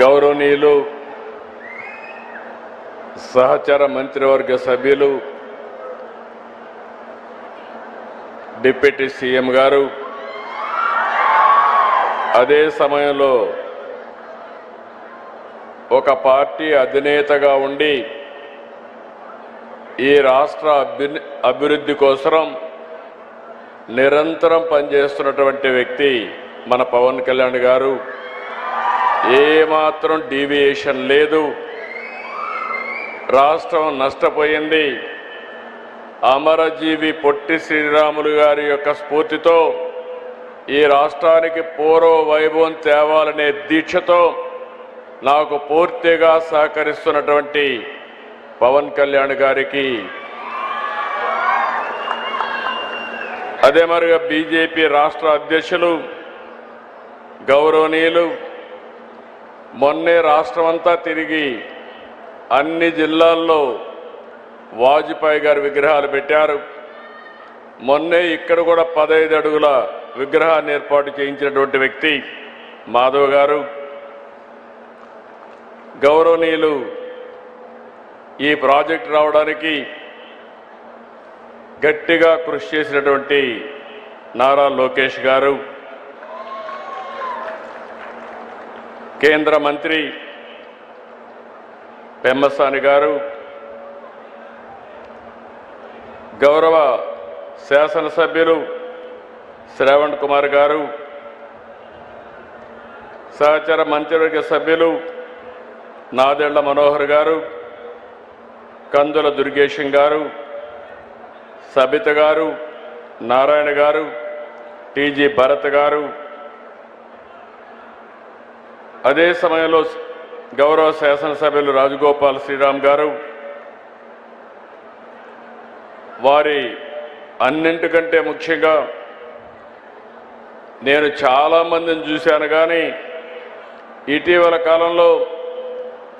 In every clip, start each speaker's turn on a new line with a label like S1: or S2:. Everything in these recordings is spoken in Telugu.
S1: గౌరవనీయులు సహచర మంత్రివర్గ సభ్యులు డిప్యూటీ సీఎం గారు, అదే సమయంలో ఒక పార్టీ అధినేతగా ఉండి ఈ రాష్ట్ర అభివృద్ధి కోసం నిరంతరం పనిచేస్తున్నటువంటి వ్యక్తి మన పవన్ కళ్యాణ్ గారు. ఏమాత్రం డీవియేషన్ లేదు. రాష్ట్రం నష్టపోయింది. అమరజీవి పొట్టి శ్రీరాములు గారి యొక్క స్ఫూర్తితో ఈ రాష్ట్రానికి పూర్వ వైభవం తేవాలనే దీక్షతో నాకు పూర్తిగా సహకరిస్తున్నటువంటి పవన్ కళ్యాణ్ గారికి, అదే మరిగా బీజేపీ రాష్ట్ర అధ్యక్షులు గౌరవనీయులు మొన్నే రాష్ట్రమంతా తిరిగి అన్ని జిల్లాల్లో వాజ్పేయి గారి విగ్రహాలు పెట్టారు. మొన్నే ఇక్కడ కూడా 15 అడుగుల విగ్రహాన్ని ఏర్పాటు చేయించినటువంటి వ్యక్తి మాధవ్ గారు. గౌరవనీయులు ఈ ప్రాజెక్టు రావడానికి గట్టిగా కృషి చేసినటువంటి నారా లోకేష్ గారు, కేంద్ర మంత్రి పెమ్మసాని గారు, గౌరవ శాసనసభ్యులు శ్రావణ్ కుమార్ గారు, సహచర మంత్రివర్గ సభ్యులు నాదెళ్ల మనోహర్ గారు, కందుల దుర్గేశం గారు, సబిత గారు, నారాయణ గారు, టీజీ భరత్ గారు, అదే సమయంలో గౌరవ శాసనసభ్యులు రాజగోపాల్ శ్రీరామ్ గారు, వారి అన్నింటికంటే ముఖ్యంగా నేను చాలామందిని చూశాను, కానీ ఇటీవల కాలంలో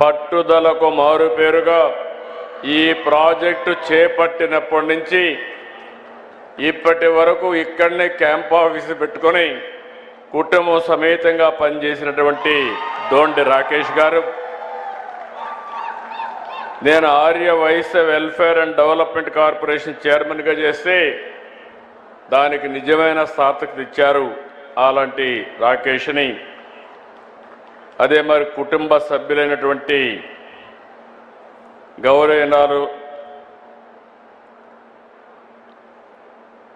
S1: పట్టుదలకు మారుపేరుగా ఈ ప్రాజెక్టు చేపట్టినప్పటి నుంచి ఇప్పటి వరకు ఇక్కడనే క్యాంప్ ఆఫీసు పెట్టుకొని కుటుంబం సమేతంగా పనిచేసినటువంటి దోండి రాకేష్ గారు, నేను Arya Vaishya welfare and development corporation చైర్మన్గా చేస్తే దానికి నిజమైన సార్థకత ఇచ్చారు అలాంటి రాకేష్ని. అదే మరి కుటుంబ సభ్యులైనటువంటి గౌరవనీయులు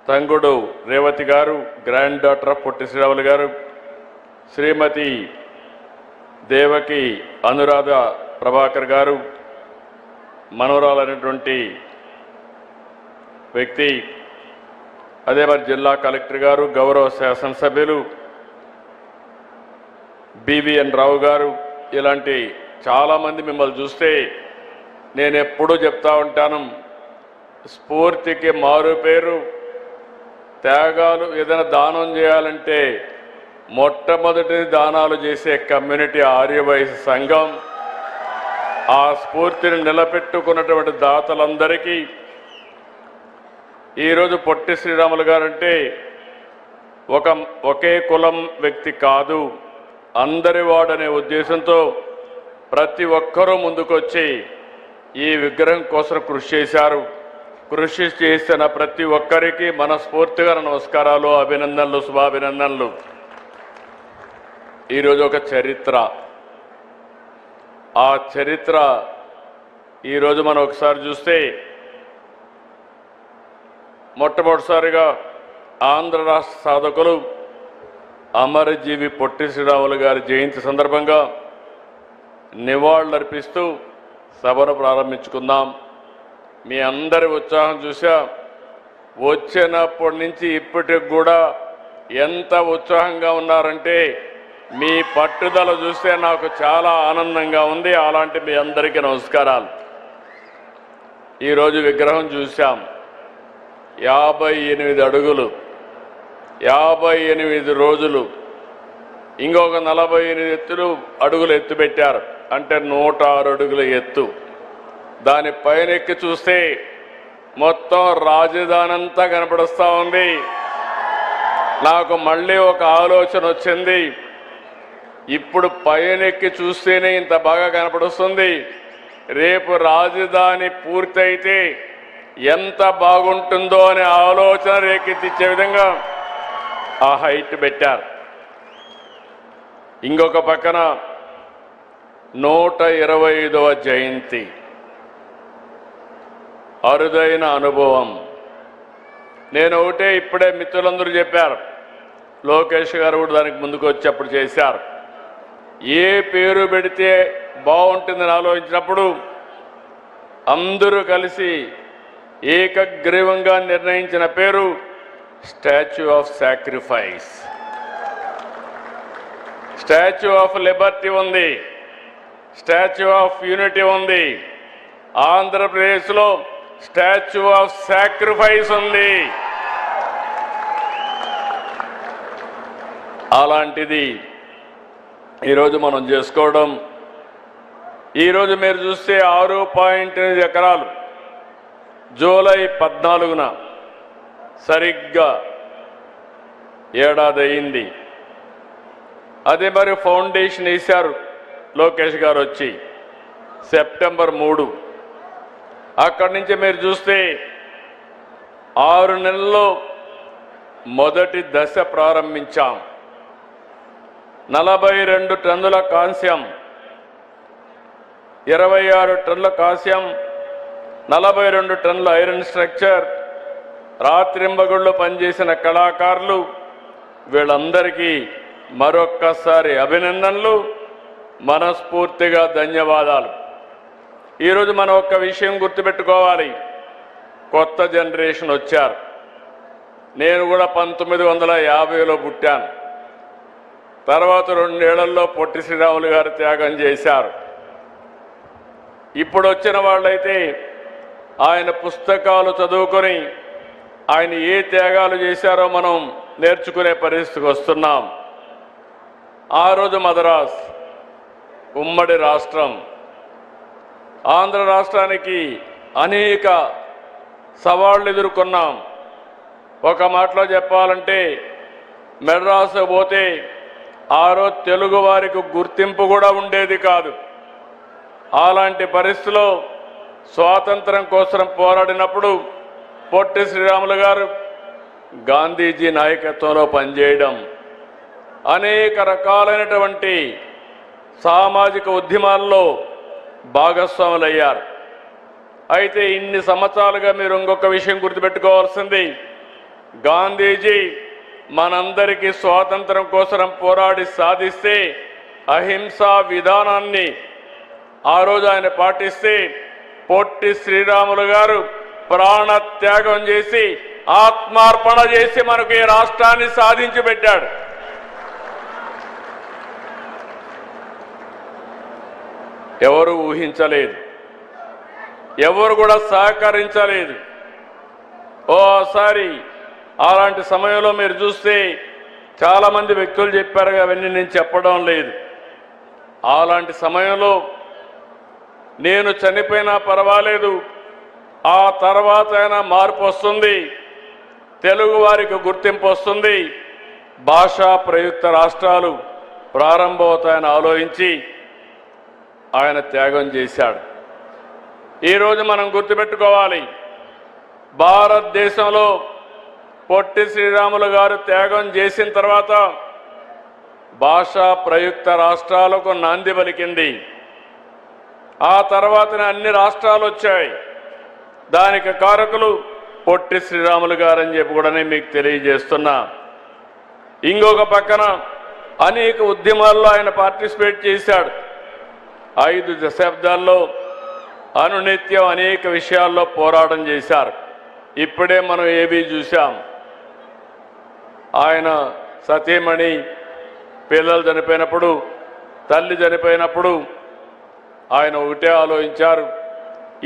S1: తంగుడు రేవతి గారు, grand daughter of Potti Sriramulu గారు, శ్రీమతి దేవకి అనురాధ ప్రభాకర్ గారు, మనవరాలైనటువంటి వ్యక్తి, అదే మరి జిల్లా కలెక్టర్ గారు, గౌరవ శాసనసభ్యులు బివిఎన్ రావు గారు, ఇలాంటి చాలామంది మిమ్మల్ని చూస్తే నేను ఎప్పుడూ చెప్తా ఉంటాను, స్ఫూర్తికి మారు పేరు త్యాగాలు. ఏదైనా దానం చేయాలంటే మొట్టమొదటి దానాలు చేసే కమ్యూనిటీ ఆర్యవైశ్య సంఘం. ఆ స్ఫూర్తిని నిలబెట్టుకున్నటువంటి దాతలందరికీ ఈరోజు పొట్టి శ్రీరాములు గారంటే ఒకే కులం వ్యక్తి కాదు, అందరి వాడనే ఉద్దేశంతో ప్రతి ఒక్కరూ ముందుకొచ్చి ఈ విగ్రహం కోసం కృషి చేశారు. కృషి చేసిన ప్రతి ఒక్కరికి మనస్ఫూర్తిగా నమస్కారాలు, అభినందనలు, శుభాభినందనలు. ఈరోజు ఒక చరిత్ర. ఆ చరిత్ర ఈరోజు మనం ఒకసారి చూస్తే మొట్టమొదటిసారిగా ఆంధ్ర రాష్ట్ర సాధకులు అమరజీవి పొట్టి శ్రీరాములు గారి జయంతి సందర్భంగా నివాళులర్పిస్తూ సభను ప్రారంభించుకుందాం. మీ అందరి ఉత్సాహం చూసా, వచ్చినప్పటి నుంచి ఇప్పటికి కూడా ఎంత ఉత్సాహంగా ఉన్నారంటే మీ పట్టుదల చూస్తే నాకు చాలా ఆనందంగా ఉంది. అలాంటి మీ అందరికీ నమస్కారాలు. ఈరోజు విగ్రహం చూసాం, 58 అడుగులు, 58 రోజులు, ఇంకొక 48 అడుగులు ఎత్తు పెట్టారు, అంటే 106 అడుగుల ఎత్తు. దాని పైన ఎక్కి చూస్తే మొత్తం రాజధాని అంతా కనపడుస్తూ ఉంది. నాకు మళ్ళీ ఒక ఆలోచన వచ్చింది, ఇప్పుడు పైనెక్కి చూస్తేనే ఇంత బాగా కనపడుస్తుంది. రేపు రాజధాని పూర్తయితే ఎంత బాగుంటుందో అనే ఆలోచన రేకెత్తించే విధంగా ఆ హైట్ పెట్టారు. ఇంకొక పక్కన 125వ జయంతి, అరుదైన అనుభవం. నేను ఒకటే ఇప్పుడే మిత్రులందరూ చెప్పారు, లోకేష్ గారు కూడా దానికి ముందుకు వచ్చి అప్పుడు చేశారు. ఏ పేరు పెడితే బాగుంటుందని ఆలోచించినప్పుడు అందరూ కలిసి ఏకగ్రీవంగా నిర్ణయించిన పేరు statue of sacrifice. Statue of Liberty ఉంది, స్టాచ్యూ ఆఫ్ యూనిటీ ఉంది, ఆంధ్రప్రదేశ్లో స్టాచ్యూ ఆఫ్ సాక్రిఫైస్ ఉంది. అలాంటిది ఈరోజు మనం చేసుకోవడం. ఈరోజు మీరు చూస్తే 6.8 ఎకరాలు జూలై 14న సరిగ్గా ఏడాది అయింది. అదే మరి ఫౌండేషన్ వేశారు లోకేష్ గారు వచ్చి సెప్టెంబర్ 3. అక్కడి నుంచి మీరు చూస్తే 6 నెలల్లో మొదటి దశ ప్రారంభించాం. 42 టన్నుల కాంస్యం, 26 టన్నుల కాంస్యం, 42 టన్నుల ఐరన్ స్ట్రక్చర్, రాత్రింబగుళ్ళు పనిచేసిన కళాకారులు, వీళ్ళందరికీ మరొక్కసారి అభినందనలు, మనస్ఫూర్తిగా ధన్యవాదాలు. ఈరోజు మనం ఒక్క విషయం గుర్తుపెట్టుకోవాలి, కొత్త జనరేషన్ వచ్చారు. నేను కూడా 1950లో పుట్టాను. తర్వాత 2 ఏళ్లలో పొట్టి శ్రీరాములు గారు త్యాగం చేశారు. ఇప్పుడు వచ్చిన వాళ్ళైతే ఆయన పుస్తకాలు చదువుకొని ఆయన ఏ త్యాగాలు చేశారో మనం నేర్చుకునే పరిస్థితికి వస్తున్నాం. ఆ రోజు మద్రాస్ ఉమ్మడి రాష్ట్రం, ఆంధ్ర రాష్ట్రానికి అనేక సవాళ్లు ఎదుర్కొన్నాం. ఒక మాటలో చెప్పాలంటే మెడ్రాసు పోతే ఆ రోజు తెలుగు వారికి గుర్తింపు కూడా ఉండేది కాదు. అలాంటి పరిస్థితిలో స్వాతంత్రం కోసం పోరాడినప్పుడు పొట్టి శ్రీరాములు గారు గాంధీజీ నాయకత్వంలో పనిచేయడం, అనేక రకాలైనటువంటి సామాజిక ఉద్యమాల్లో భాగస్వాములయ్యారు. అయితే ఇన్ని సంవత్సరాలుగా మీరు ఇంకొక విషయం గుర్తుపెట్టుకోవాల్సింది, గాంధీజీ మనందరికీ స్వాతంత్రం కోసం పోరాడి సాధిస్తే అహింసా విధానాన్ని ఆ రోజు ఆయన పాటిస్తే పొట్టి శ్రీరాములు గారు ప్రాణత్యాగం చేసి ఆత్మార్పణ చేసి మనకు ఈ రాష్ట్రాన్ని సాధించి పెట్టాడు. ఎవరు ఊహించలేదు, ఎవరు కూడా సహకరించలేదు. ఓసారి అలాంటి సమయంలో మీరు చూస్తే చాలామంది వ్యక్తులు చెప్పారు, అవన్నీ నేను చెప్పడం లేదు. అలాంటి సమయంలో నేను చనిపోయినా పర్వాలేదు, ఆ తర్వాత అయినా మార్పు వస్తుంది, తెలుగు వారికి గుర్తింపు వస్తుంది, భాషా ప్రయుక్త రాష్ట్రాలు ప్రారంభమవుతాయని ఆలోచించి ఆయన త్యాగం చేశాడు. ఈరోజు మనం గుర్తుపెట్టుకోవాలి, భారతదేశంలో పొట్టి శ్రీరాములు గారు త్యాగం చేసిన తర్వాత భాషా ప్రయుక్త రాష్ట్రాలకు నాంది పలికింది. ఆ తర్వాతనే అన్ని రాష్ట్రాలు వచ్చాయి. దానికి కారకులు పొట్టి శ్రీరాములు గారని చెప్పి కూడా మీకు తెలియజేస్తున్నా. ఇంకొక పక్కన అనేక ఉద్యమాల్లో ఆయన పార్టిసిపేట్ చేశాడు. 5 దశాబ్దాల్లో అనునిత్యం అనేక విషయాల్లో పోరాటం చేశారు. ఇప్పుడే మనం ఏవి చూశాం, ఆయన సతీమణి పిల్లలు చనిపోయినప్పుడు, తల్లి చనిపోయినప్పుడు ఆయన ఒకటే ఆలోచించారు,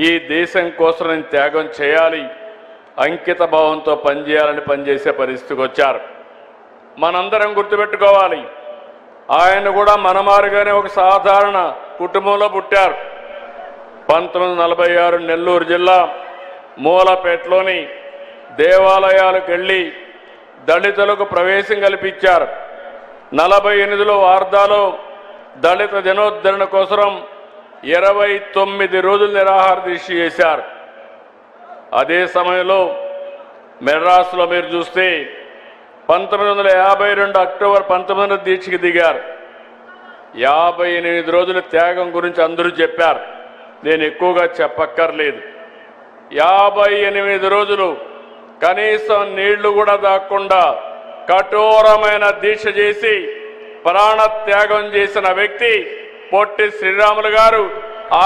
S1: ఈ దేశం కోసం నేను త్యాగం చేయాలి, అంకిత భావంతో పనిచేయాలని పనిచేసే పరిస్థితికి వచ్చారు. మనందరం గుర్తుపెట్టుకోవాలి, ఆయన కూడా మనమారుగానే ఒక సాధారణ కుటుంబంలో పుట్టారు. 1946 నెల్లూరు జిల్లా మూలపేటలోని దేవాలయాలకు వెళ్ళి దళితులకు ప్రవేశం కల్పించారు. 48లో వార్దాలో దళిత జనోద్ధరణ కోసం 29 రోజులు నిరాహార దీక్ష చేశారు. అదే సమయంలో మెడ్రాస్లో మీరు చూస్తే 1952 అక్టోబర్ 19 దీక్షకి దిగారు. 58 రోజుల త్యాగం గురించి అందరూ చెప్పారు, నేను ఎక్కువగా చెప్పక్కర్లేదు. 58 రోజులు కనీసం నీళ్లు కూడా దాక్కుండా కఠోరమైన దీక్ష చేసి ప్రాణ త్యాగం చేసిన వ్యక్తి పొట్టి శ్రీరాములు గారు.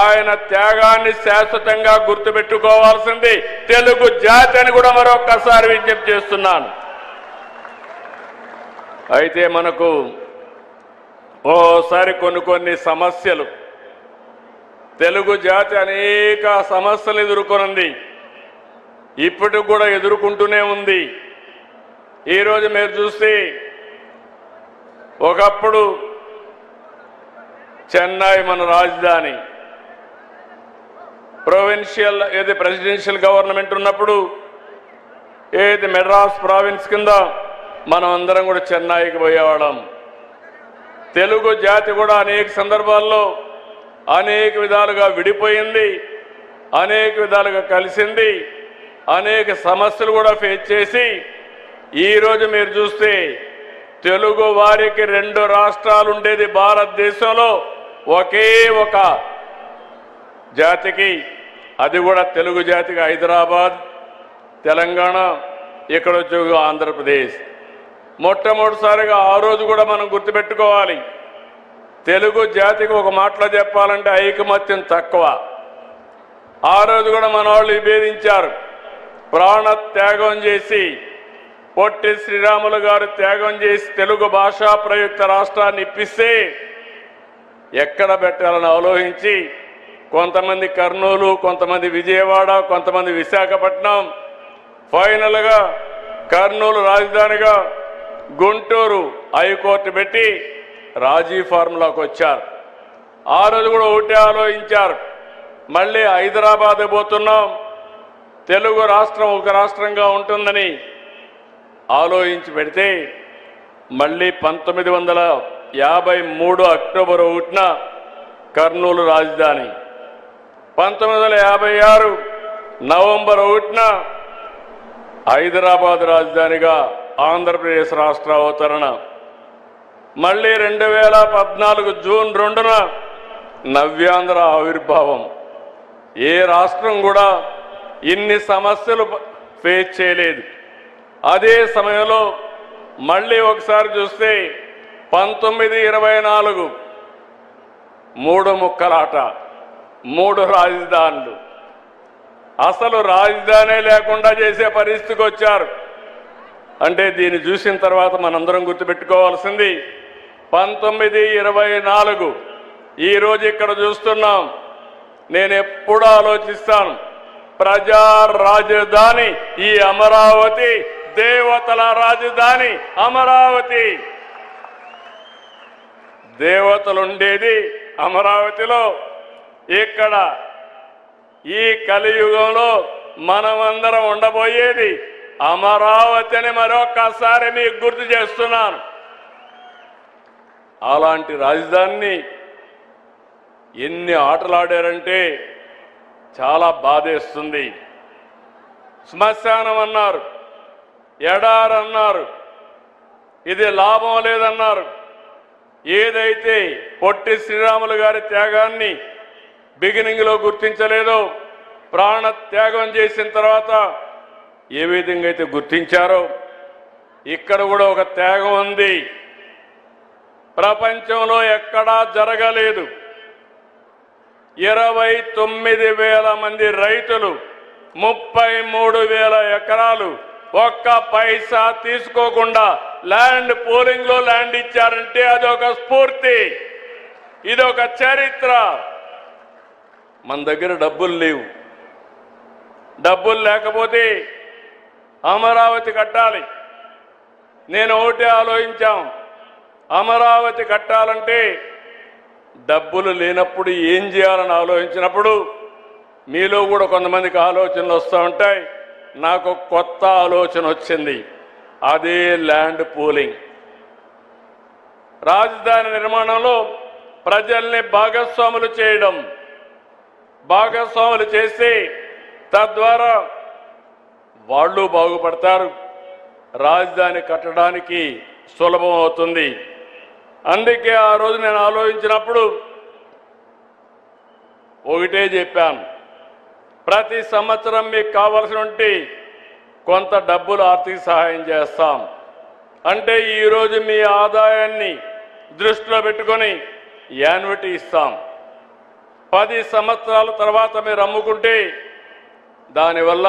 S1: ఆయన త్యాగాన్ని శాశ్వతంగా గుర్తుపెట్టుకోవాల్సింది తెలుగు జాతి అని కూడా మరొక్కసారి విజ్ఞప్తి చేస్తున్నాను. అయితే మనకు ఓసారి కొన్ని సమస్యలు, తెలుగు జాతి అనేక సమస్యలు ఎదుర్కొంది, ఇప్పటికి కూడా ఎదుర్కొంటూనే ఉంది. ఈరోజు మీరు చూస్తే ఒకప్పుడు చెన్నై మన రాజధాని, ప్రెసిడెన్షియల్ గవర్నమెంట్ ఉన్నప్పుడు మెడ్రాస్ ప్రావిన్స్ కింద మనం అందరం కూడా చెన్నైకి పోయేవాళ్ళం. తెలుగు జాతి కూడా అనేక సందర్భాల్లో అనేక విధాలుగా విడిపోయింది, అనేక విధాలుగా కలిసింది, అనేక సమస్యలు కూడా ఫేస్ చేసి ఈరోజు మీరు చూస్తే తెలుగు వారికి 2 రాష్ట్రాలు ఉండేది భారతదేశంలో, ఒకే ఒక జాతికి, అది కూడా తెలుగు జాతికి హైదరాబాద్, తెలంగాణ, ఇక్కడ వచ్చి ఆంధ్రప్రదేశ్. మొట్టమొదటిసారిగా ఆ రోజు కూడా మనం గుర్తుపెట్టుకోవాలి, తెలుగు జాతికి ఒక మాటలో చెప్పాలంటే ఐకమత్యం తక్కువ. ఆ రోజు కూడా మన వాళ్ళు విభేదించారు. ప్రాణ త్యాగం చేసి పొట్టి శ్రీరాములు గారు త్యాగం చేసి తెలుగు భాషా ప్రయుక్త రాష్ట్రాన్ని ఇప్పిస్తే ఎక్కడ పెట్టాలని ఆలోచించి కొంతమంది కర్నూలు, కొంతమంది విజయవాడ, కొంతమంది విశాఖపట్నం, ఫైనల్గా కర్నూలు రాజధానిగా గుంటూరు హైకోర్టు పెట్టి రాజీ ఫార్ములాకు వచ్చారు. ఆ రోజు కూడా ఒకటే ఆలోచించారు, మళ్ళీ హైదరాబాద్ పోతున్నాం, తెలుగు రాష్ట్రం ఒక రాష్ట్రంగా ఉంటుందని ఆలోచించి పెడితే మళ్ళీ 1953 అక్టోబర్ 1న కర్నూలు రాజధాని, 1956 నవంబర్ 1న హైదరాబాద్ రాజధానిగా ఆంధ్రప్రదేశ్ రాష్ట్ర అవతరణ, మళ్ళీ 2014 జూన్ 2న నవ్యాంధ్ర ఆవిర్భావం. ఏ రాష్ట్రం కూడా ఇన్ని సమస్యలు ఫేస్ చేయలేదు. అదే సమయంలో మళ్ళీ ఒకసారి చూస్తే 1924 3 ముక్కలాట, 3 రాజధానులు, అసలు రాజధానే లేకుండా చేసే పరిస్థితికి వచ్చారు. అంటే దీన్ని చూసిన తర్వాత మనందరం గుర్తుపెట్టుకోవాల్సింది 1924 ఈరోజు ఇక్కడ చూస్తున్నాం. నేను ఎప్పుడూ ఆలోచిస్తాను, ప్రజా రాజధాని ఈ అమరావతి, దేవతల రాజధాని అమరావతి. దేవతలు ఉండేది అమరావతిలో. ఇక్కడ ఈ కలియుగంలో మనమందరం ఉండబోయేది అమరావతి అని మరొకసారి మీకు గుర్తు చేస్తున్నాను. అలాంటి రాజధానిని ఎన్ని ఆటలాడారంటే చాలా బాధేస్తుంది. శ్మశానం అన్నారు, ఎడారన్నారు, ఇది లాభం లేదన్నారు. ఏదైతే పొట్టి శ్రీరాములు గారి త్యాగాన్ని బిగినింగ్లో గుర్తించలేదో, ప్రాణ త్యాగం చేసిన తర్వాత ఏ విధంగా అయితే గుర్తించారో ఇక్కడ కూడా ఒక త్యాగం ఉంది. ప్రపంచంలో ఎక్కడా జరగలేదు. 29,000 మంది రైతులు, 33,000 ఎకరాలు, ఒక్క పైసా తీసుకోకుండా ల్యాండ్ పోలింగ్ లో ల్యాండ్ ఇచ్చారంటే అదొక స్ఫూర్తి, ఇదొక చరిత్ర. మన దగ్గర డబ్బులు లేవు. డబ్బులు లేకపోతే అమరావతి కట్టాలి. నేను ఒకటే ఆలోచించాం, అమరావతి కట్టాలంటే డబ్బులు లేనప్పుడు ఏం చేయాలని ఆలోచించినప్పుడు మీలో కూడా కొంతమందికి ఆలోచనలు వస్తూ ఉంటాయి. నాకు కొత్త ఆలోచన వచ్చింది, అదే ల్యాండ్ పూలింగ్. రాజధాని నిర్మాణంలో ప్రజల్ని భాగస్వాములు చేయడం, భాగస్వాములు చేసి తద్వారా వాళ్ళు బాగుపడతారు, రాజధాని కట్టడానికి సులభం అవుతుంది. అందుకే ఆ రోజు నేను ఆలోచించినప్పుడు ఒకటే చెప్పాను, ప్రతి సంవత్సరం మీకు కావాల్సినటువంటి కొంత డబ్బులు ఆర్థిక సహాయం చేస్తాం. అంటే ఈరోజు మీ ఆదాయాన్ని దృష్టిలో పెట్టుకొని యాన్యుటీ ఇస్తాం. 10 సంవత్సరాల తర్వాత మీరు అమ్ముకుంటే దానివల్ల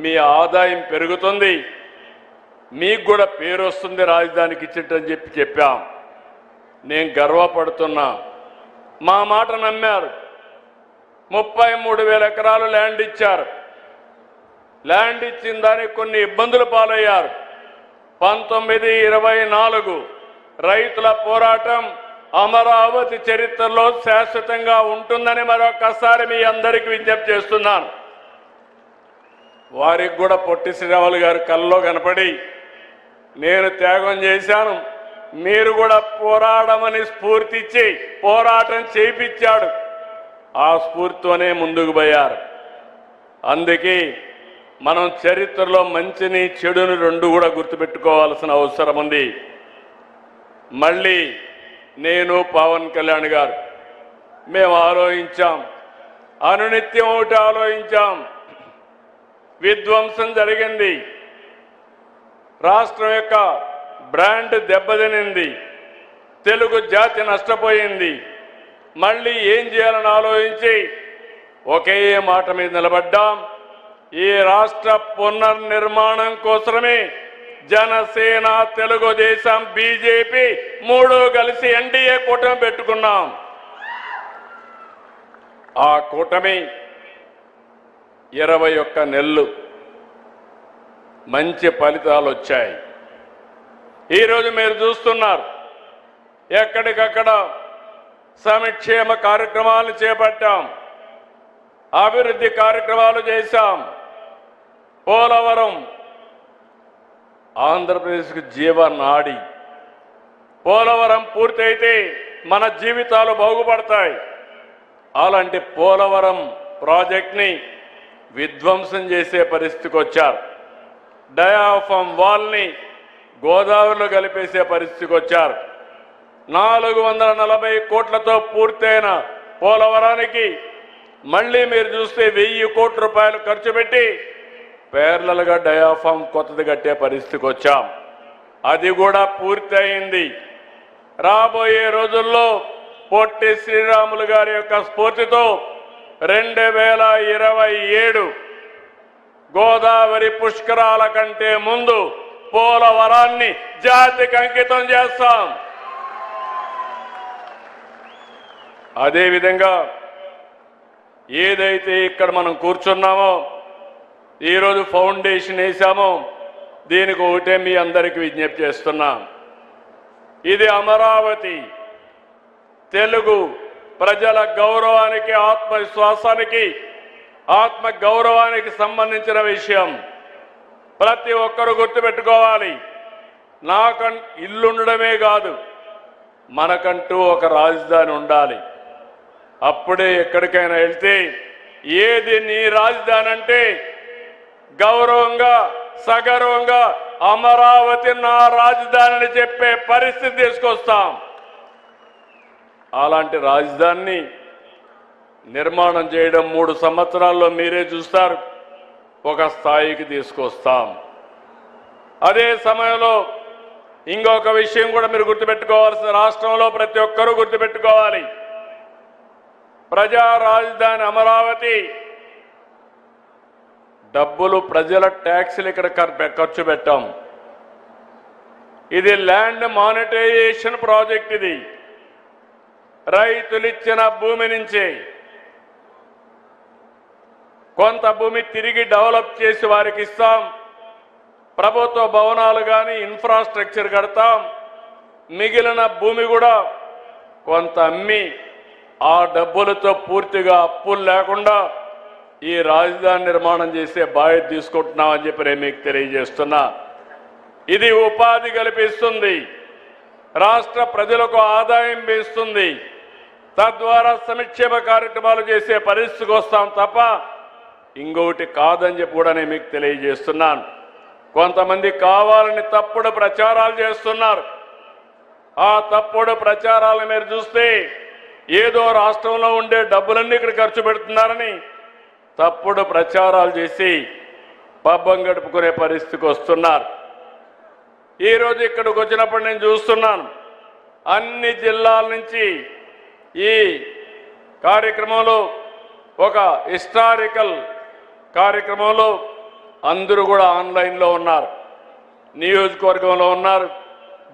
S1: మీ ఆదాయం పెరుగుతుంది, మీకు కూడా పేరు వస్తుంది రాజధానికి ఇచ్చినట్టు చెప్పాం. నేను గర్వపడుతున్నా, మా మాట నమ్మారు. 33,000 ఎకరాలు ల్యాండ్ ఇచ్చారు. ల్యాండ్ ఇచ్చిన దానికి కొన్ని ఇబ్బందులు పాలయ్యారు. 1924 రైతుల పోరాటం అమరావతి చరిత్రలో శాశ్వతంగా ఉంటుందని మరొకసారి మీ అందరికీ విజ్ఞప్తి చేస్తున్నాను. వారికి కూడా పొట్టి శ్రీరాములు గారు కల్లో కనపడి నేను త్యాగం చేశాను, మీరు కూడా పోరాడమని స్ఫూర్తి ఇచ్చి పోరాటం చేయించాడు. ఆ స్ఫూర్తితోనే ముందుకు పోయారు. అందుకే మనం చరిత్రలో మంచిని చెడుని రెండు కూడా గుర్తుపెట్టుకోవాల్సిన అవసరం ఉంది. మళ్ళీ నేను పవన్ కళ్యాణ్ గారు మేము ఆలోచించాం, అనునిత్యం ఒకటి ఆలోచించాం. విధ్వంసం జరిగింది, రాష్ట్రం యొక్క బ్రాండ్ దెబ్బతినింది, తెలుగు జాతి నష్టపోయింది. మళ్ళీ ఏం చేయాలని ఆలోచించి ఒకే మాట మీద నిలబడ్డాం. ఈ రాష్ట్ర పునర్నిర్మాణం కోసమే జనసేన, తెలుగుదేశం, బీజేపీ 3 కలిసి ఎన్డీఏ కూటమి పెట్టుకున్నాం. ఆ కూటమి 21 నెలలు మంచి ఫలితాలు వచ్చాయి. ఈరోజు మీరు చూస్తున్నారు, ఎక్కడికక్కడ సంక్షేమ కార్యక్రమాలు చేపట్టాం, అభివృద్ధి కార్యక్రమాలు చేశాం. పోలవరం ఆంధ్రప్రదేశ్కు జీవనాడి. పోలవరం పూర్తయితే మన జీవితాలు బాగుపడతాయి. అలాంటి పోలవరం ప్రాజెక్ట్ని విధ్వంసం చేసే పరిస్థితికి వచ్చారు. డయాఫామ్ వాల్ని గోదావరిలో కలిపేసే పరిస్థితికి వచ్చారు. 440 కోట్లతో పూర్తయిన పోలవరానికి మళ్ళీ మీరు చూస్తే 1000 కోట్ల రూపాయలు ఖర్చు పెట్టి పేర్లలుగా డయాఫామ్ కొత్తది కట్టే పరిస్థితికి వచ్చాం. అది కూడా పూర్తయింది. రాబోయే రోజుల్లో పొట్టి శ్రీరాములు గారి యొక్క స్ఫూర్తితో 2027 గోదావరి పుష్కరాల కంటే ముందు పోలవరాన్ని జాతికి అంకితం చేస్తాం. అదేవిధంగా ఏదైతే ఇక్కడ మనం కూర్చున్నామో, ఈరోజు ఫౌండేషన్ వేశామో, దీనికి ఒకటే మీ అందరికీ విజ్ఞప్తి చేస్తున్నాం. ఇది అమరావతి తెలుగు ప్రజల గౌరవానికి, ఆత్మవిశ్వాసానికి, ఆత్మ గౌరవానికి సంబంధించిన విషయం. ప్రతి ఒక్కరూ గుర్తుపెట్టుకోవాలి, ఇల్లుండడమే కాదు, మనకంటూ ఒక రాజధాని ఉండాలి. అప్పుడే ఎక్కడికైనా వెళ్తే ఏది నీ రాజధాని అంటే గౌరవంగా, సగర్వంగా అమరావతి నా రాజధానిని చెప్పే పరిస్థితి తీసుకొస్తాం. అలాంటి రాజధానిని నిర్మాణం చేయడం 3 సంవత్సరాల్లో మీరే చూస్తారు, ఒక స్థాయికి తీసుకొస్తాం. అదే సమయంలో ఇంకొక విషయం కూడా మీరు గుర్తుపెట్టుకోవాల్సిన, రాష్ట్రంలో ప్రతి ఒక్కరూ గుర్తుపెట్టుకోవాలి, ప్రజా రాజధాని అమరావతి డబ్బులు ప్రజల ట్యాక్సులు ఇక్కడ ఖర్చు పెట్టాం. ఇది ల్యాండ్ మానిటైజేషన్ ప్రాజెక్ట్. ఇది రైతులిచ్చిన భూమి నుంచి కొంత భూమి తిరిగి డెవలప్ చేసి వారికి ఇస్తాం. ప్రభుత్వ భవనాలు కానీ ఇన్ఫ్రాస్ట్రక్చర్ కడతాం. మిగిలిన భూమి కూడా కొంత అమ్మి ఆ డబ్బులతో పూర్తిగా అప్పులు లేకుండా ఈ రాజధాని నిర్మాణం చేసే బాధ్యత తీసుకుంటున్నామని చెప్పి నేను మీకు తెలియజేస్తున్నా. ఇది ఉపాధి కల్పిస్తుంది, రాష్ట్ర ప్రజలకు ఆదాయం పెంచుతుంది. తద్వారా సంక్షేమ కార్యక్రమాలు చేసే పరిస్థితికి వస్తాం తప్ప ఇంకొకటి కాదని చెప్పి కూడా నేను మీకు తెలియజేస్తున్నాను. కొంతమంది కావాలని తప్పుడు ప్రచారాలు చేస్తున్నారు. ఆ తప్పుడు ప్రచారాలను మీరు చూస్తే ఏదో రాష్ట్రంలో ఉండే డబ్బులన్నీ ఇక్కడ ఖర్చు పెడుతున్నారని తప్పుడు ప్రచారాలు చేసి పబ్బం గడుపుకునే పరిస్థితికి వస్తున్నారు. ఈరోజు ఇక్కడికి వచ్చినప్పుడు నేను చూస్తున్నాను అన్ని జిల్లాల నుంచి ఈ కార్యక్రమంలో ఒక హిస్టారికల్ కార్యక్రమంలో అందరూ కూడా ఆన్లైన్లో ఉన్నారు, నియోజకవర్గంలో ఉన్నారు,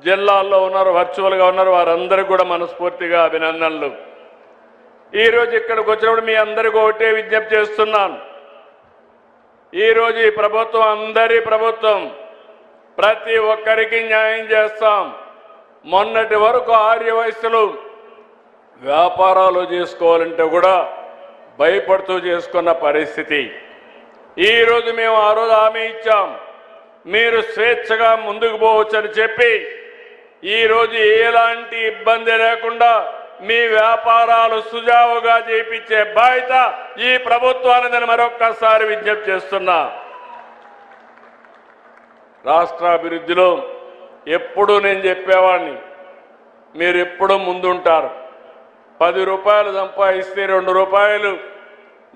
S1: జిల్లాల్లో ఉన్నారు, వర్చువల్గా ఉన్నారు. వారందరికీ కూడా మనస్ఫూర్తిగా అభినందనలు. ఈరోజు ఇక్కడికి వచ్చినప్పుడు మీ అందరికీ ఒకటే విజ్ఞప్తి చేస్తున్నాను. ఈరోజు ఈ ప్రభుత్వం అందరి ప్రభుత్వం, ప్రతి ఒక్కరికి న్యాయం చేస్తాం. మొన్నటి వరకు ఆర్య వయస్సులు వ్యాపారాలు చేసుకోవాలంటే కూడా భయపడుతూ చేసుకున్న పరిస్థితి. ఈరోజు మేము ఆ రోజు హామీ ఇచ్చాం, మీరు స్వేచ్ఛగా ముందుకు పోవచ్చని చెప్పి ఈరోజు ఎలాంటి ఇబ్బంది లేకుండా మీ వ్యాపారాలు సుజావుగా చేయించే బాధ్యత ఈ ప్రభుత్వాన్ని మరొక్కసారి విజ్ఞప్తి చేస్తున్నా. రాష్ట్ర అభివృద్ధిలో ఎప్పుడూ నేను చెప్పేవాడిని, మీరు ఎప్పుడూ ముందుంటారు. 10 రూపాయలు సంపాదిస్తే 2 రూపాయలు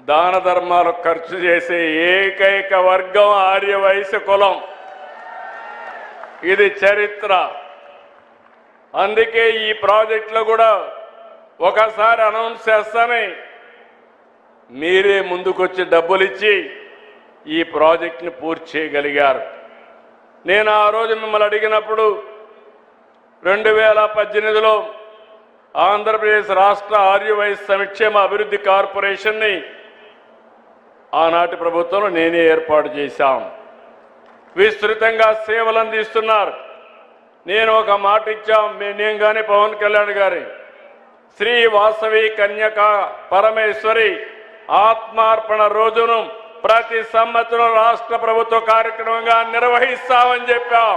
S1: దాన ధర్మాలు ఖర్చు చేసే ఏకైక వర్గం ఆర్య వైశ్య కులం. ఇది చరిత్ర. అందుకే ఈ ప్రాజెక్టులో కూడా ఒకసారి అనౌన్స్ చేస్తానే మీరే ముందుకొచ్చి డబ్బులు ఇచ్చి ఈ ప్రాజెక్టుని పూర్తి చేయగలిగారు. నేను ఆ రోజు మిమ్మల్ని అడిగినప్పుడు 2018లో ఆంధ్రప్రదేశ్ రాష్ట్ర ఆర్య వైశ్య సంక్షేమ అభివృద్ధి కార్పొరేషన్ని ఆనాటి ప్రభుత్వంలో నేనే ఏర్పాటు చేశాం. విస్తృతంగా సేవలు అందిస్తున్నారు. నేను ఒక మాట ఇచ్చాం, నేను కానీ పవన్ కళ్యాణ్ గారి శ్రీ వాసవి కన్యక పరమేశ్వరి ఆత్మార్పణ రోజును ప్రతి సంవత్సరం రాష్ట్ర ప్రభుత్వ కార్యక్రమంగా నిర్వహిస్తామని చెప్పాం,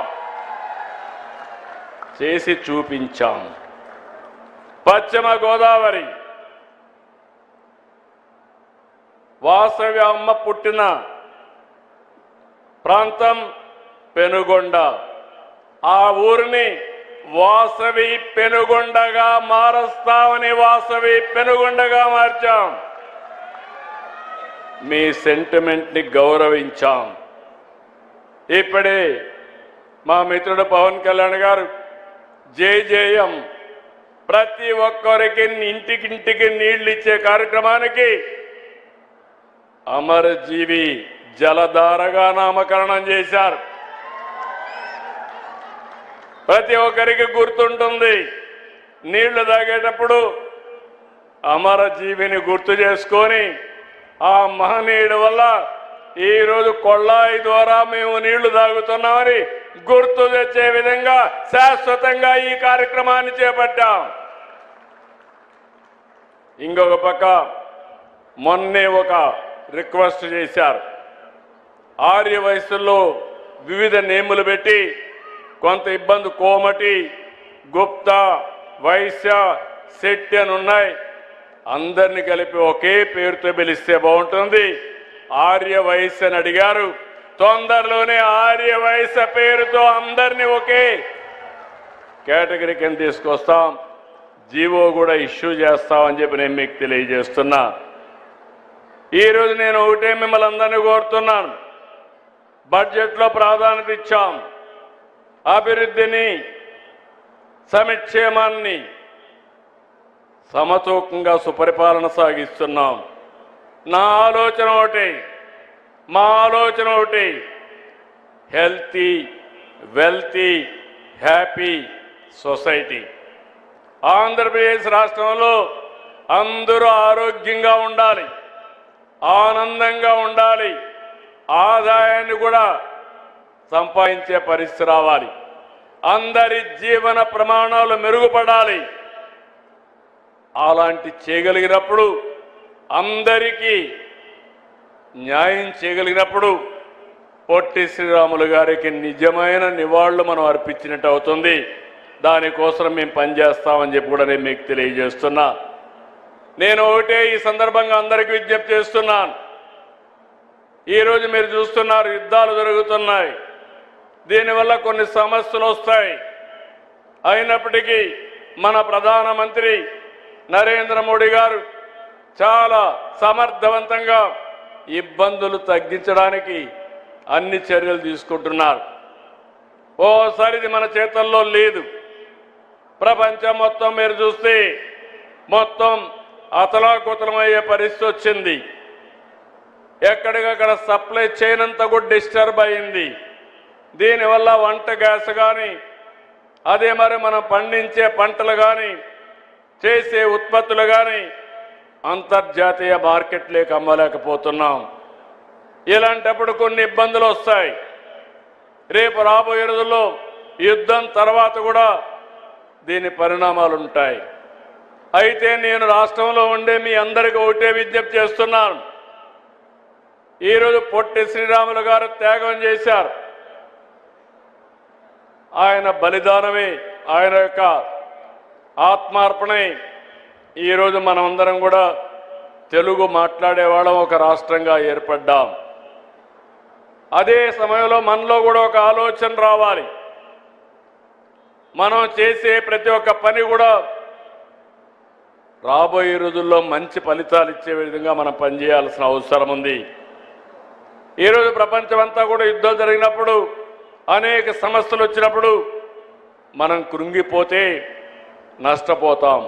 S1: చేసి చూపించాం. పశ్చిమ గోదావరి వాసవి అమ్మ పుట్టిన ప్రాంతం పెనుగొండ. ఆ ఊరిని వాసవి పెనుగొండగా మారుస్తామని వాసవి పెనుగొండగా మార్చాం. మీ సెంటిమెంట్ని గౌరవించాం. ఇప్పుడే మా మిత్రుడు పవన్ కళ్యాణ్ గారు జేజేఎం ప్రతి ఒక్కరికి ఇంటికింటికి నీళ్లు ఇచ్చే కార్యక్రమానికి అమరజీవి జలధారగా నామకరణం చేశారు. ప్రతి ఒక్కరికి గుర్తుంటుంది, నీళ్లు తాగేటప్పుడు అమరజీవిని గుర్తు చేసుకొని ఆ మహనీయుడి వల్ల ఈరోజు కొళ్ళాయి ద్వారా మేము నీళ్లు తాగుతున్నామని గుర్తు తెచ్చే విధంగా శాశ్వతంగా ఈ కార్యక్రమాన్ని చేపట్టాం. ఇంకొక పక్క మొన్నే ఒక రిక్వెస్ట్ చేశారు. ఆర్య వయస్సుల్లో వివిధ నేములు పెట్టి కొంత ఇబ్బంది, కోమటి, గుప్తా, వైశ్య, శెట్టి అని ఉన్నాయి. అందరిని కలిపి ఒకే పేరుతో పిలిస్తే బాగుంటుంది. ఆర్య వైశ్య అని అడిగారు. తొందరలోనే ఆర్య వైశ్య పేరుతో అందరినీ ఒకే కేటగిరీ కింద తీసుకొస్తాం. జీవో కూడా ఇష్యూ చేస్తామని చెప్పి నేను మీకు తెలియజేస్తున్నా. ఈరోజు నేను ఒకటే మిమ్మల్ని అందరినీ కోరుతున్నాను, బడ్జెట్లో ప్రాధాన్యత ఇచ్చాం. అభివృద్ధిని, సంక్షేమాన్ని సమతూకంగా సుపరిపాలన సాగిస్తున్నాం. నా ఆలోచన ఒకటి, మా ఆలోచన ఒకటి, healthy, wealthy, happy society. Andhra Pradesh రాష్ట్రంలో అందరూ ఆరోగ్యంగా ఉండాలి, ఆనందంగా ఉండాలి, ఆదాయాన్ని కూడా సంపాదించే పరిస్థితి రావాలి, అందరి జీవన ప్రమాణాలు మెరుగుపడాలి. అలాంటి చేయగలిగినప్పుడు, అందరికీ న్యాయం చేయగలిగినప్పుడు పొట్టి శ్రీరాములు గారికి నిజమైన నివాళులు మనం అర్పించినట్టు అవుతుంది. దానికోసం మేము పనిచేస్తామని చెప్పి కూడా నేను మీకు తెలియజేస్తున్నా. నేను ఒకటే ఈ సందర్భంగా అందరికీ విజ్ఞప్తి చేస్తున్నాను. ఈరోజు మీరు చూస్తున్నారు, యుద్ధాలు జరుగుతున్నాయి, దీనివల్ల కొన్ని సమస్యలు వస్తాయి. అయినప్పటికీ మన ప్రధానమంత్రి నరేంద్ర మోడీ గారు చాలా సమర్థవంతంగా ఇబ్బందులు తగ్గించడానికి అన్ని చర్యలు తీసుకుంటున్నారు. ఓసారి ఇది మన చేతుల్లో లేదు. ప్రపంచం మొత్తం మీరు చూస్తే మొత్తం అతలాకుతలమయ్యే పరిస్థితి వచ్చింది. ఎక్కడికక్కడ సప్లై చైన్ అంతా కూడా డిస్టర్బ్ అయింది. దీనివల్ల వంట గ్యాస్ కానీ, అదే మరి మనం పండించే పంటలు కానీ, చేసే ఉత్పత్తులు కానీ అంతర్జాతీయ మార్కెట్లోకి అమ్మలేకపోతున్నాం. ఇలాంటప్పుడు కొన్ని ఇబ్బందులు వస్తాయి. రేపు రాబోయే రోజుల్లో యుద్ధం తర్వాత కూడా దీని పరిణామాలు ఉంటాయి. అయితే నేను రాష్ట్రంలో ఉండే మీ అందరికీ ఒకటే విజ్ఞప్తి చేస్తున్నాను. ఈరోజు పొట్టి శ్రీరాములు గారు త్యాగం చేశారు. ఆయన బలిదానమే, ఆయన యొక్క ఆత్మార్పణే ఈరోజు మనమందరం కూడా తెలుగు మాట్లాడేవాళ్ళం ఒక రాష్ట్రంగా ఏర్పడ్డాం. అదే సమయంలో మనలో కూడా ఒక ఆలోచన రావాలి. మనం చేసే ప్రతి ఒక్క పని కూడా రాబోయే రోజుల్లో మంచి ఫలితాలు ఇచ్చే విధంగా మనం పనిచేయాల్సిన అవసరం ఉంది. ఈరోజు ప్రపంచమంతా కూడా యుద్ధాలు జరిగినప్పుడు, అనేక సమస్యలు వచ్చినప్పుడు మనం కృంగిపోతే నష్టపోతాం.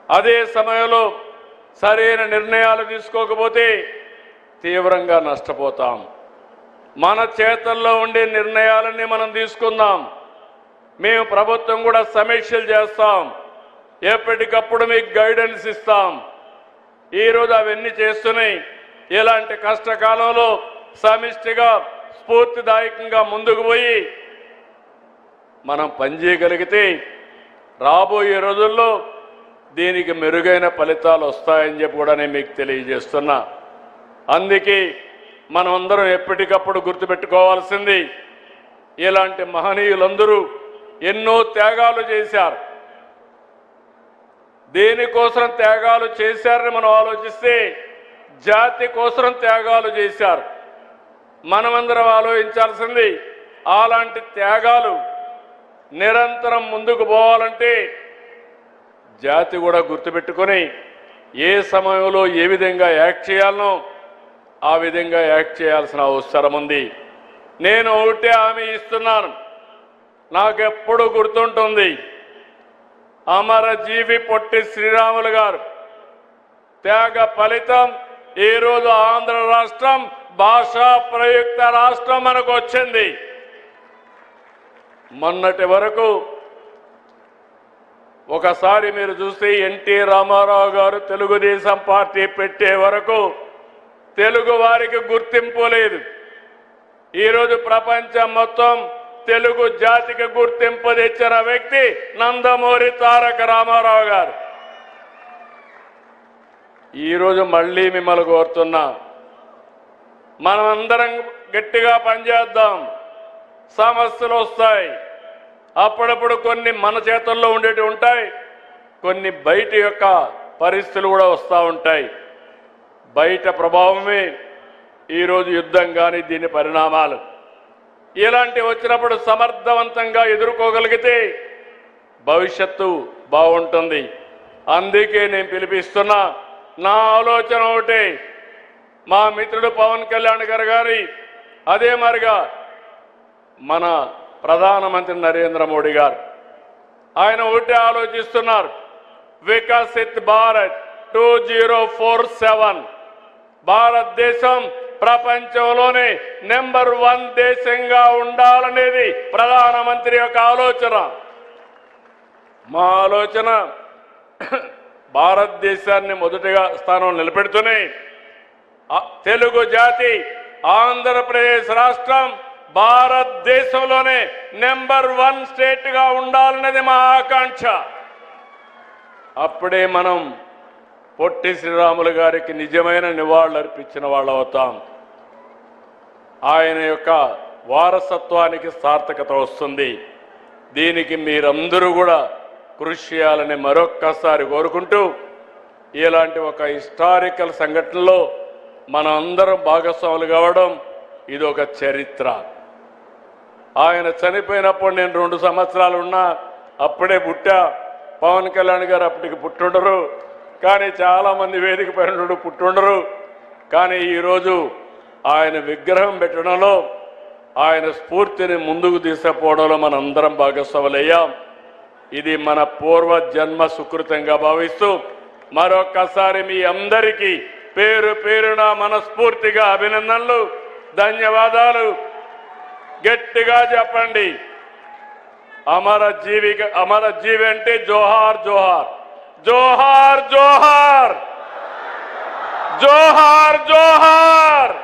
S1: అదే సమయంలో సరైన నిర్ణయాలు తీసుకోకపోతే తీవ్రంగా నష్టపోతాం. మన చేతల్లో ఉండే నిర్ణయాలన్నీ మనం తీసుకుందాం. మేము ప్రభుత్వం కూడా సమీక్షలు చేస్తాం, ఎప్పటికప్పుడు మీకు గైడెన్స్ ఇస్తాం. ఈరోజు అవన్నీ చేస్తున్నాయి. ఇలాంటి కష్టకాలంలో సమిష్టిగా స్ఫూర్తిదాయకంగా ముందుకు పోయి మనం పనిచేయగలిగితే రాబోయే రోజుల్లో దీనికి మెరుగైన ఫలితాలు వస్తాయని చెప్పి కూడా నేను మీకు తెలియజేస్తున్నా. అందుకే మనమందరం ఎప్పటికప్పుడు గుర్తుపెట్టుకోవాల్సింది, ఇలాంటి మహనీయులందరూ ఎన్నో త్యాగాలు చేశారు. దేనికోసం త్యాగాలు చేశారని మనం ఆలోచిస్తే జాతి కోసం త్యాగాలు చేశారు. మనమందరం ఆలోచించాల్సింది, అలాంటి త్యాగాలు నిరంతరం ముందుకు పోవాలంటే జాతి కూడా గుర్తుపెట్టుకొని ఏ సమయంలో ఏ విధంగా యాక్ట్ చేయాలనో ఆ విధంగా యాక్ట్ చేయాల్సిన అవసరం ఉంది. నేను ఒకటే హామీ ఇస్తున్నాను, నాకెప్పుడు గుర్తుంటుంది, అమరజీవి పొట్టి శ్రీరాములు గారు త్యాగ ఫలితం ఈరోజు ఆంధ్ర రాష్ట్రం భాషా ప్రయుక్త రాష్ట్రం మనకు వచ్చింది. మొన్నటి వరకు ఒకసారి మీరు చూస్తే ఎన్టీ రామారావు గారు తెలుగుదేశం పార్టీ పెట్టే వరకు తెలుగు వారికి గుర్తింపు లేదు. ఈరోజు ప్రపంచం మొత్తం తెలుగు జాతికి గుర్తింపు తెచ్చిన వ్యక్తి నందమూరి తారక రామారావు గారు. ఈరోజు మళ్ళీ మిమ్మల్ని కోరుతున్నా, మనమందరం గట్టిగా పనిచేద్దాం. సమస్యలు వస్తాయి, అప్పుడప్పుడు కొన్ని మన చేతుల్లో ఉండేవి ఉంటాయి, కొన్ని బయట యొక్క పరిస్థితులు కూడా వస్తూ ఉంటాయి. బయట ప్రభావమే ఈరోజు యుద్ధం కానీ దీని పరిణామాలు. ఇలాంటివి వచ్చినప్పుడు సమర్థవంతంగా ఎదుర్కోగలిగితే భవిష్యత్తు బాగుంటుంది. అందుకే నేను పిలిపిస్తున్నా, నా ఆలోచన ఒకటే, మా మిత్రుడు పవన్ కళ్యాణ్ గారు గారి అదే మరిగా మన ప్రధానమంత్రి నరేంద్ర మోడీ గారు ఆయన ఒకటే ఆలోచిస్తున్నారు, వికసిత్ భారత్ 2047 భారతదేశం ప్రపంచంలోనే నెంబర్ 1 దేశంగా ఉండాలనేది ప్రధానమంత్రి యొక్క ఆలోచన. మా ఆలోచన భారతదేశాన్ని మొదటిగా స్థానం నిలబెడుతూనే తెలుగు జాతి ఆంధ్రప్రదేశ్ రాష్ట్రం భారతదేశంలోనే నెంబర్ 1 స్టేట్గా ఉండాలనేది మా ఆకాంక్ష. అప్పుడే మనం పొట్టి శ్రీరాములు గారికి నిజమైన నివాళులు అర్పించిన వాళ్ళు అవుతాం. ఆయన యొక్క వారసత్వానికి సార్థకత వస్తుంది. దీనికి మీరందరూ కూడా కృషి చేయాలని మరొక్కసారి కోరుకుంటూ, ఇలాంటి ఒక హిస్టారికల్ సంఘటనలో మన అందరం భాగస్వాములు కావడం ఇది ఒక చరిత్ర. ఆయన చనిపోయినప్పుడు నేను 2 సంవత్సరాలు ఉన్నా, అప్పుడే పుట్టా. పవన్ కళ్యాణ్ గారు అప్పటికి పుట్టుండరు, కానీ చాలామంది వేదిక పైన పుట్టుండరు. కానీ ఈరోజు ఆయన విగ్రహం పెట్టడంలో, ఆయన స్ఫూర్తిని ముందుకు తీసుకుపోవడంలో మనందరం భాగస్వాములయ్యాం. ఇది మన పూర్వ జన్మ సుకృతంగా భావిస్తూ మరొక్కసారి మీ అందరికీ పేరు పేరున మనస్ఫూర్తిగా అభినందనలు, ధన్యవాదాలు. గట్టిగా చెప్పండి, అమర జీవి అంటే జోహార్ జోహార్, జోహార్ జోహార్, జోహార్ జోహార్.